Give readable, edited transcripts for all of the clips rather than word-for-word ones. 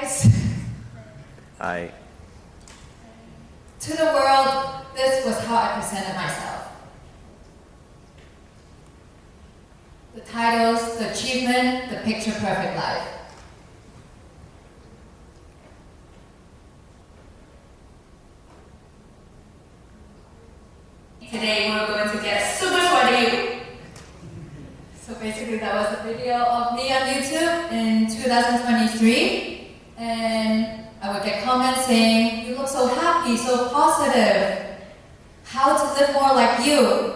guys. Hi. To the world, this was how I presented myself. The titles, the achievement, the picture perfect life. Today we're going to get super sweaty. So basically that was a video of me on YouTube in 2023. And I would get comments saying, you look so happy, so positive. How to live more like you?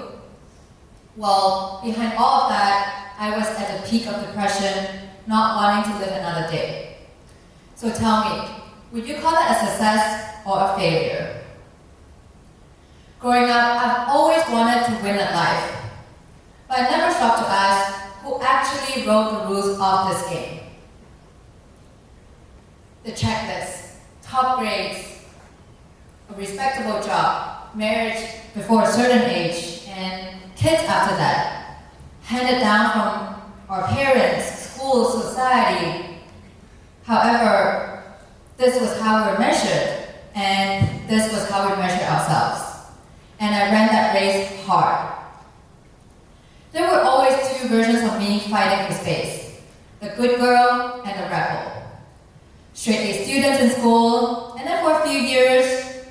Well, behind all of that, I was at the peak of depression, not wanting to live another day. So tell me, would you call that a success or a failure? Growing up, I've always wanted to win at life, but I never stopped to ask who actually wrote the rules of this game. The checklist, top grades, a respectable job, marriage before a certain age, and kids after that, handed down from our parents, school, society. However, this was how we were measured, and this was how we measured ourselves. And I ran that race hard. There were always two versions of me fighting for space, the good girl and the rebel. Straight-A students in school, and then for a few years,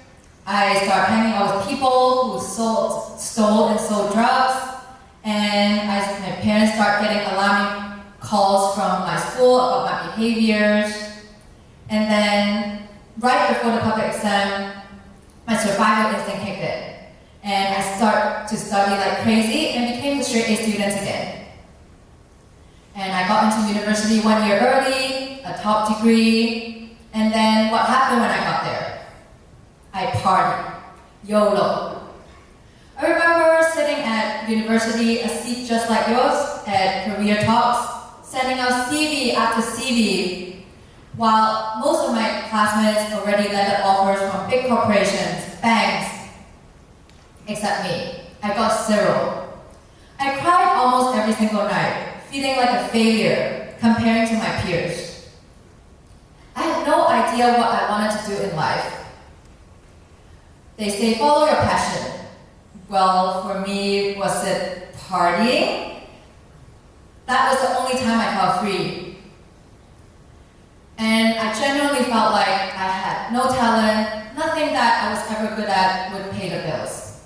I started hanging out with people who stole and sold drugs, and my parents started getting alarming calls from my school about my behaviors. And then, right before the public exam, my survival instinct kicked in. And I started to study like crazy and became the straight-A student again. And I got into university 1 year early, a top degree, and then what happened when I got there? I partied. YOLO. I remember sitting at university, a seat just like yours, at career talks, sending out CV after CV, while most of my classmates already landed offers from big corporations, banks, except me. I got 0. I cried almost every single night, feeling like a failure, comparing to my peers. I had no idea what I wanted to do in life. They say follow your passion. Well, for me, was it partying? That was the only time I felt free. And I genuinely felt like I had no talent, nothing that I was ever good at would pay the bills.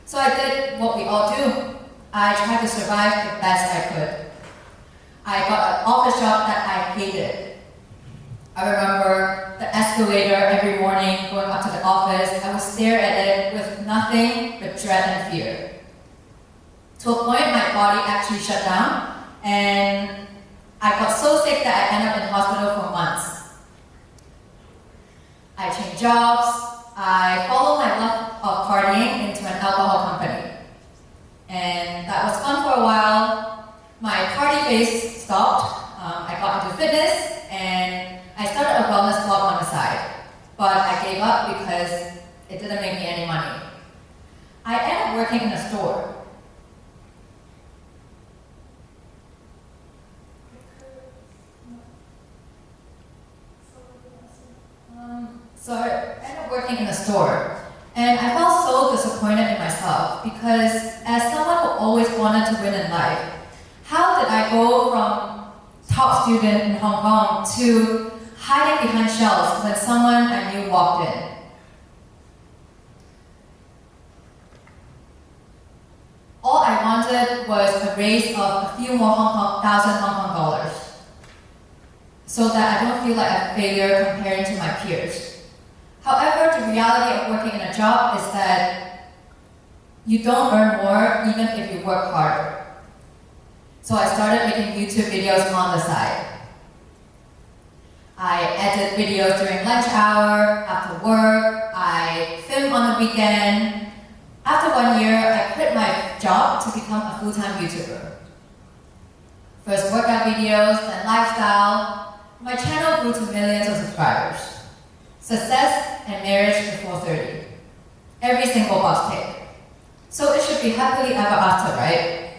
So I did what we all do. I tried to survive the best I could. I got an office job that I hated. I remember the escalator every morning going up to the office. I would stare at it with nothing but dread and fear. To a point, my body actually shut down, and I got so sick that I ended up in hospital for months. I changed jobs. I followed my love of partying into an alcohol company. And that was fun for a while. My party phase stopped. I got into fitness, and I started a wellness blog on the side. But I gave up because it didn't make me any money. I ended up working in a store. So I ended up working in a store, and I felt so disappointed in myself because as someone who always wanted to win in life, how did I go from top student in Hong Kong to hiding behind shelves when someone I knew walked in? All I wanted was a raise of a few more thousand Hong Kong dollars so that I don't feel like a failure comparing to my peers. However, the reality of working in a job is that you don't earn more even if you work harder. So I started making YouTube videos on the side. I edit videos during lunch hour, after work, I film on the weekend. After 1 year, I quit my job to become a full-time YouTuber. First workout videos, then lifestyle. My channel grew to millions of subscribers. Success and marriage before 30. Every single box tick. So it should be happily ever after, right?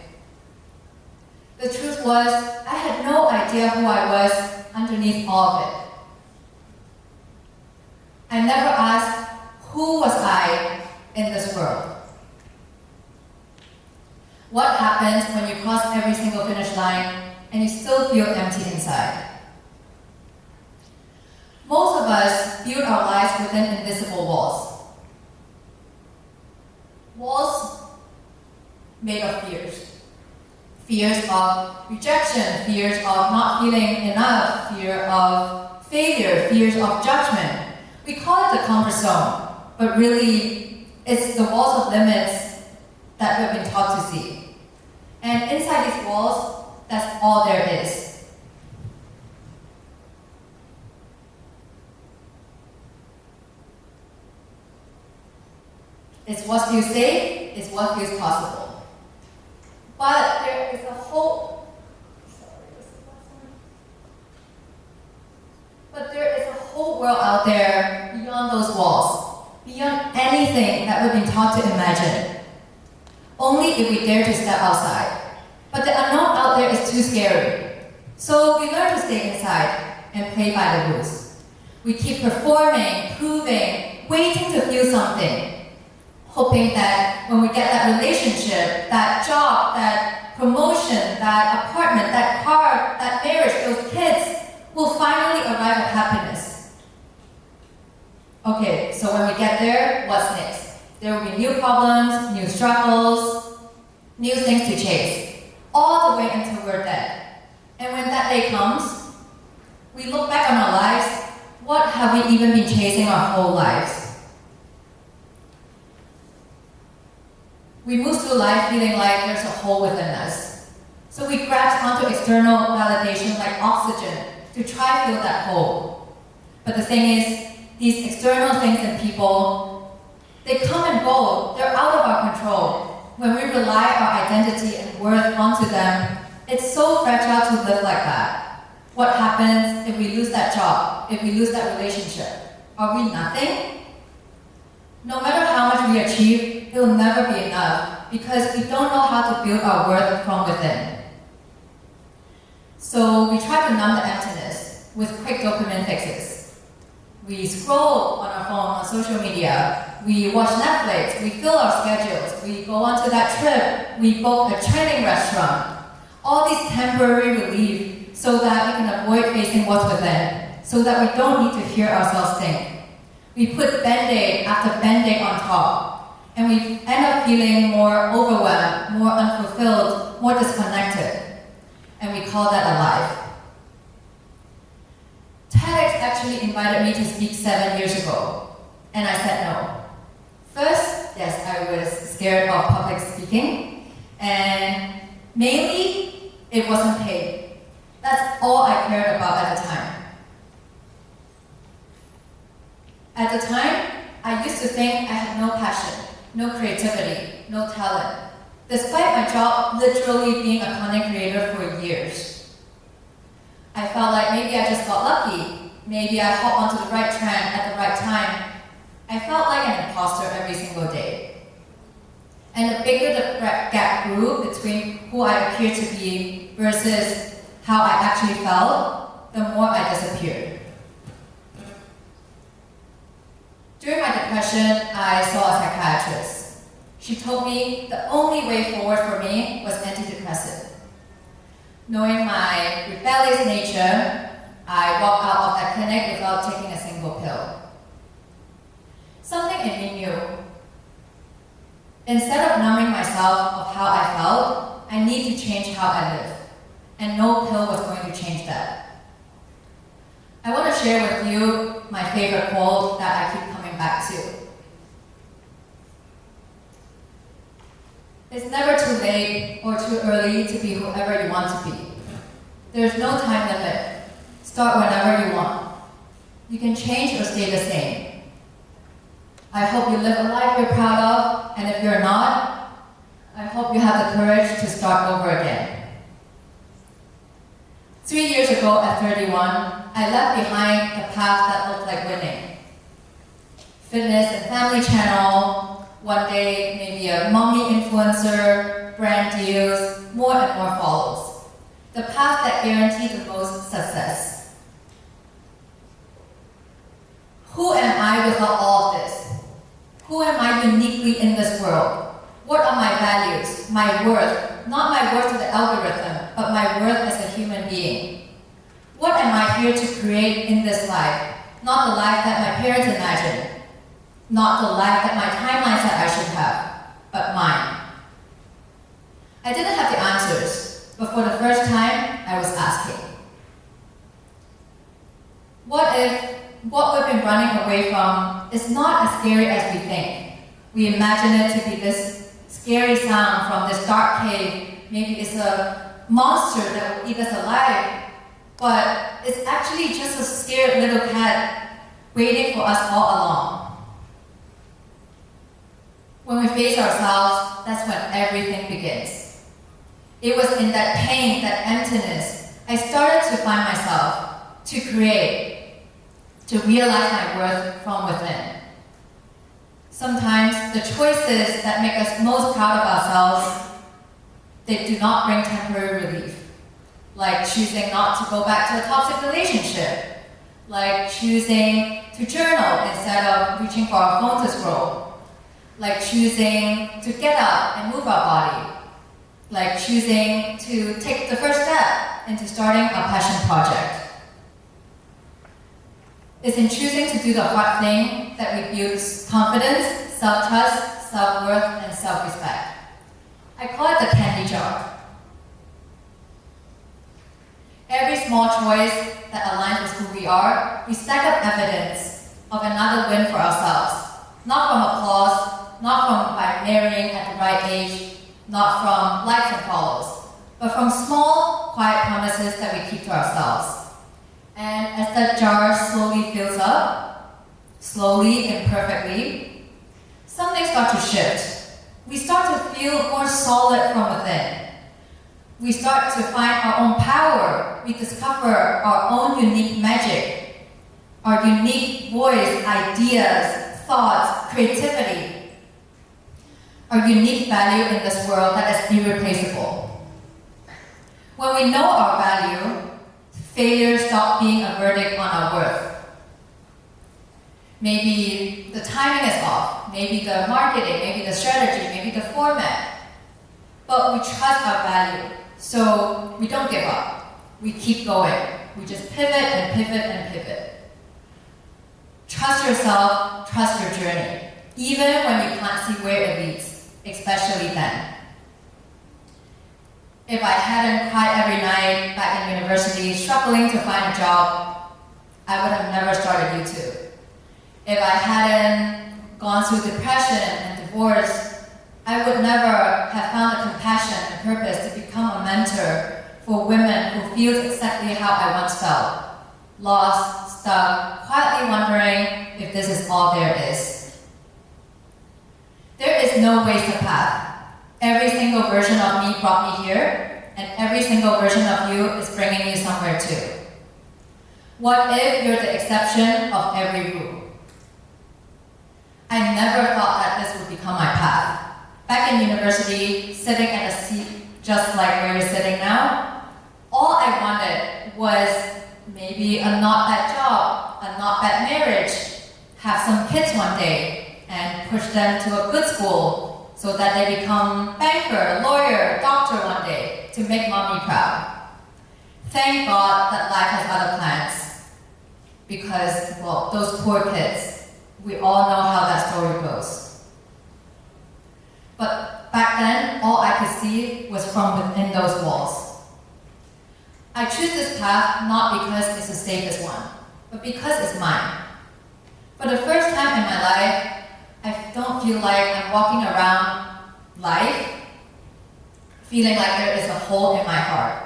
The truth was, I had no idea who I was underneath all of it. I never asked, who was I in this world? What happens when you cross every single finish line and you still feel empty inside? Most of us build our lives within invisible walls. Walls made of fears. Fears of rejection, fears of not feeling enough, fear of failure, fears of judgment. We call it the comfort zone, but really it's the walls of limits that we've been taught to see. And inside these walls, that's all there is. It's what feels safe, it's what feels possible. But there is a whole, world out there beyond those walls, beyond anything that we've been taught to imagine. Only if we dare to step outside. But the unknown out there is too scary. So we learn to stay inside and play by the rules. We keep performing, proving, waiting to feel something, hoping that when we get that relationship, that job, that promotion, that apartment, that car, that marriage, those kids, we'll finally arrive at happiness. Okay, so when we get there, what's next? There will be new problems, new struggles, new things to chase, all the way until we're dead. And when that day comes, we look back on our lives. What have we even been chasing our whole lives? We move through life feeling like there's a hole within us. So we grasp onto external validation like oxygen to try to fill that hole. But the thing is, these external things and people, they come and go. They're out of our control. When we rely our identity and worth onto them, it's so fragile to live like that. What happens if we lose that job, if we lose that relationship? Are we nothing? No matter how much we achieve, it will never be enough because we don't know how to build our worth from within. So we try to numb the emptiness with quick dopamine fixes. We scroll on our phone, on social media, we watch Netflix, we fill our schedules, we go onto that trip, we book a training restaurant. All these temporary relief so that we can avoid facing what's within, so that we don't need to hear ourselves think. We put Band-Aid after Band-Aid on top, and we end up feeling more overwhelmed, more unfulfilled, more disconnected. And we call that a life. TEDx actually invited me to speak 7 years ago, and I said no. First, yes, I was scared of public speaking, and mainly, it wasn't paid. That's all I cared about at the time. At the time, I used to think I had no passion, no creativity, no talent, despite my job literally being a content creator for years. I felt like maybe I just got lucky. Maybe I hopped onto the right trend at the right time. I felt like an imposter every single day. And the bigger the gap grew between who I appeared to be versus how I actually felt, the more I disappeared. During my depression, I saw a psychiatrist. She told me the only way forward for me was antidepressant. Knowing my rebellious nature, I walked out of that clinic without taking a single pill. Something in me knew. Instead of numbing myself of how I felt, I need to change how I live. And no pill was going to change that. I want to share with you my favorite quote that I keep coming back to. It's never too late or too early to be whoever you want to be. There's no time limit. Start whenever you want. You can change or stay the same. I hope you live a life you're proud of, and if you're not, I hope you have the courage to start over again. 3 years ago at 31, I left behind the path that looked like winning. Fitness and family channel, one day maybe a mommy influencer, brand deals, more and more follows. The path that guaranteed the most success. Who am I I without all of this? Who am I uniquely in this world? What are my values, my worth? Not my worth to the algorithm, but my worth as a human being. What am I here to create in this life? Not the life that my parents imagined. Not the life that my timeline said I should have, but mine. I didn't have the answers, but for the first time, I was asking. What if what we've been running away from is not as scary as we think? We imagine it to be this scary sound from this dark cave. Maybe it's a monster that will eat us alive, but it's actually just a scared little cat waiting for us all along. When we face ourselves, that's when everything begins. It was in that pain, that emptiness, I started to find myself, to create, to realize my worth from within. Sometimes the choices that make us most proud of ourselves, they do not bring temporary relief. Like choosing not to go back to a toxic relationship. Like choosing to journal instead of reaching for our phone to scroll. Like choosing to get up and move our body. Like choosing to take the first step into starting a passion project. It's in choosing to do the hard thing that we build confidence, self-trust, self-worth, and self-respect. I call it the candy jar. Every small choice that aligns with who we are, we stack up evidence of another win for ourselves. Not from applause, not from by marrying at the right age, not from likes and follows, but from small, quiet promises that we keep to ourselves. And as that jar slowly fills up, slowly, imperfectly, something starts to shift. We start to feel more solid from within. We start to find our own power. We discover our own unique magic, our unique voice, ideas, thoughts, creativity, our unique value in this world that is irreplaceable. When we know our value, failure stops being a verdict on our worth. Maybe the timing is off, maybe the marketing, maybe the strategy, maybe the format. But we trust our value, so we don't give up. We keep going. We just pivot and pivot and pivot. Trust yourself, trust your journey, even when you can't see where it leads, especially then. If I hadn't cried every night back in university, struggling to find a job, I would have never started YouTube. If I hadn't gone through depression and divorce, I would never have found the compassion and purpose to become a mentor for women who feel exactly how I once felt. Lost, stuck, quietly wondering if this is all there is. There is no wasted path. Every single version of me brought me here, and every single version of you is bringing you somewhere too. What if you're the exception of every rule? I never thought that this would become my path. Back in university, sitting at a seat just like where you're sitting now, all I wanted was maybe a not bad job, a not bad marriage, have some kids one day, and push them to a good school so that they become banker, lawyer, doctor one day to make mommy proud. Thank God that life has other plans because, well, those poor kids, we all know how that story goes. But back then, all I could see was from within those walls. I choose this path not because it's the safest one, but because it's mine. For the first time in my life, I don't feel like I'm walking around life feeling like there is a hole in my heart.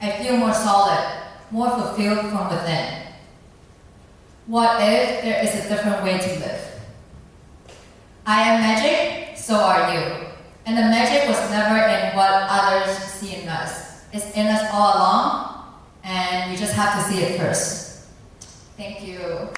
I feel more solid, more fulfilled from within. What if there is a different way to live? I am magic, so are you. And the magic was never in what others see in us. It's in us all along, and we just have to see it first. Thank you.